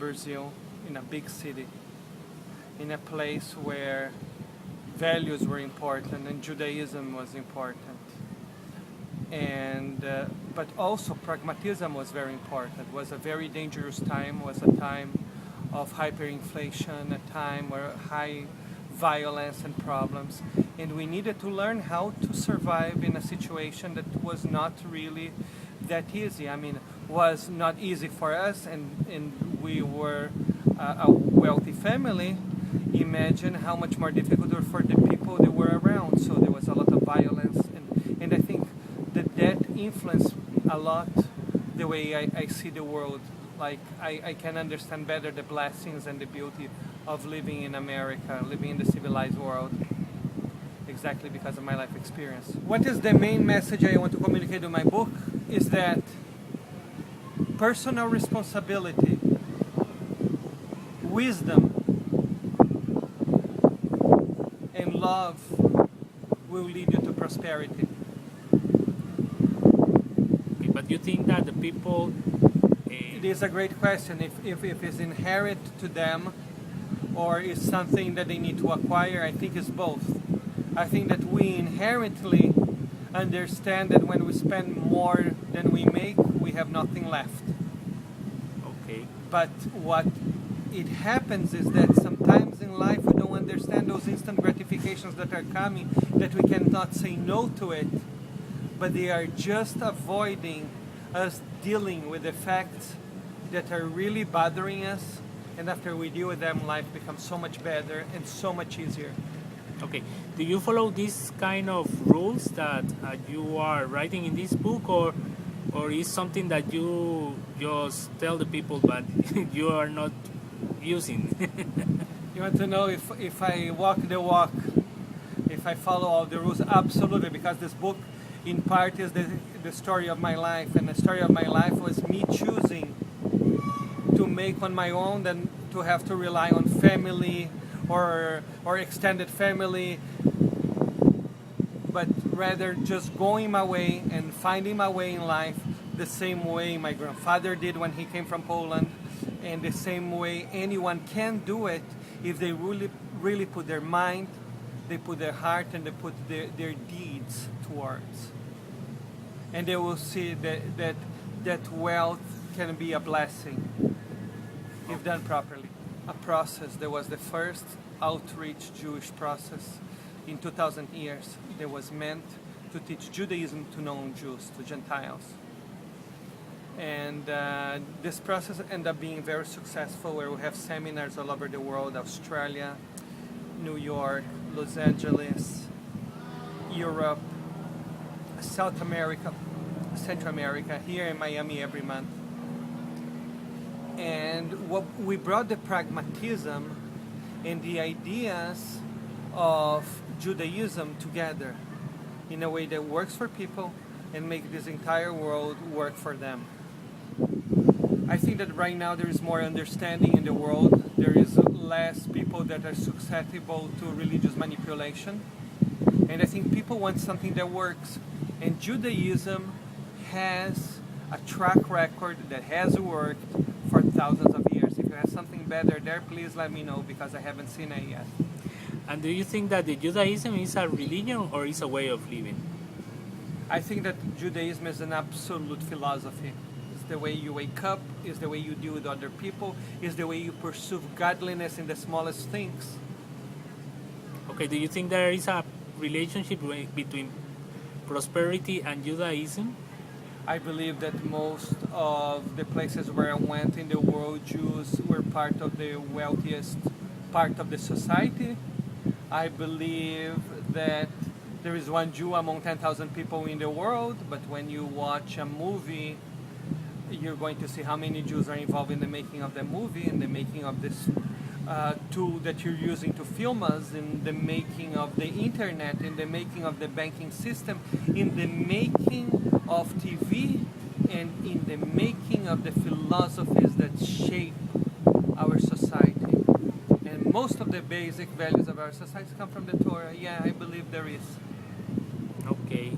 Brazil, in a big city, in a place where values were important and Judaism was important. And but also pragmatism was very important. It was a very dangerous time. It was a time of hyperinflation, a time where high violence and problems, and we needed to learn how to survive in a situation that was not really that easy. I mean, was not easy for us, and we were a wealthy family. Imagine how much more difficult for the people that were around. So there was a lot of violence, and I think that influenced a lot the way I see the world. Like I can understand better the blessings and the beauty of living in America, living in the civilized world, exactly because of my life experience. What is the main message I want to communicate in my book is that personal responsibility, wisdom, and love will lead you to prosperity. Okay, but you think that the people... It is a great question. If it's inherent to them or is something that they need to acquire, I think it's both. I think that we inherently understand that when we spend more than we make, we have nothing left. Okay. But what it happens is that sometimes in life we don't understand those instant gratifications that are coming, that we cannot say no to it, but they are just avoiding us dealing with the facts that are really bothering us, and after we deal with them, life becomes so much better and so much easier. Okay. Do you follow these kind of rules that you are writing in this book, or is something that you just tell the people but you are not using? You want to know if I walk the walk, if I follow all the rules? Absolutely, because this book in part is the story of my life, and the story of my life was me choosing to make on my own than to have to rely on family or extended family, but rather just going my way and finding my way in life the same way my grandfather did when he came from Poland, and the same way anyone can do it if they really put their mind, they put their heart, and they put their deeds towards. And they will see that wealth can be a blessing if done properly. A process. There was the first outreach Jewish process in 2,000 years that was meant to teach Judaism to non-Jews, to Gentiles. And this process ended up being very successful, where we have seminars all over the world: Australia, New York, Los Angeles, Europe, South America, Central America, here in Miami every month. And what we brought the pragmatism and the ideas of Judaism together in a way that works for people and make this entire world work for them. I think that right now there is more understanding in the world. There is less people that are susceptible to religious manipulation. And I think people want something that works. And Judaism has a track record that has worked for thousands of years. If you have something better there, please let me know, because I haven't seen it yet. And do you think that the Judaism is a religion or is a way of living? I think that Judaism is an absolute philosophy. It's the way you wake up, it's the way you deal with other people, it's the way you pursue godliness in the smallest things. Okay, do you think there is a relationship between prosperity and Judaism? I believe that most of the places where I went in the world, Jews were part of the wealthiest part of the society. I believe that there is one Jew among 10,000 people in the world, but when you watch a movie, you're going to see how many Jews are involved in the making of the movie, in the making of this tool that you're using to film us, in the making of the internet, in the making of the banking system, in the making of TV, and in the making of the philosophies that shape our society. And most of the basic values of our society come from the Torah. Yeah, I believe there is. Okay.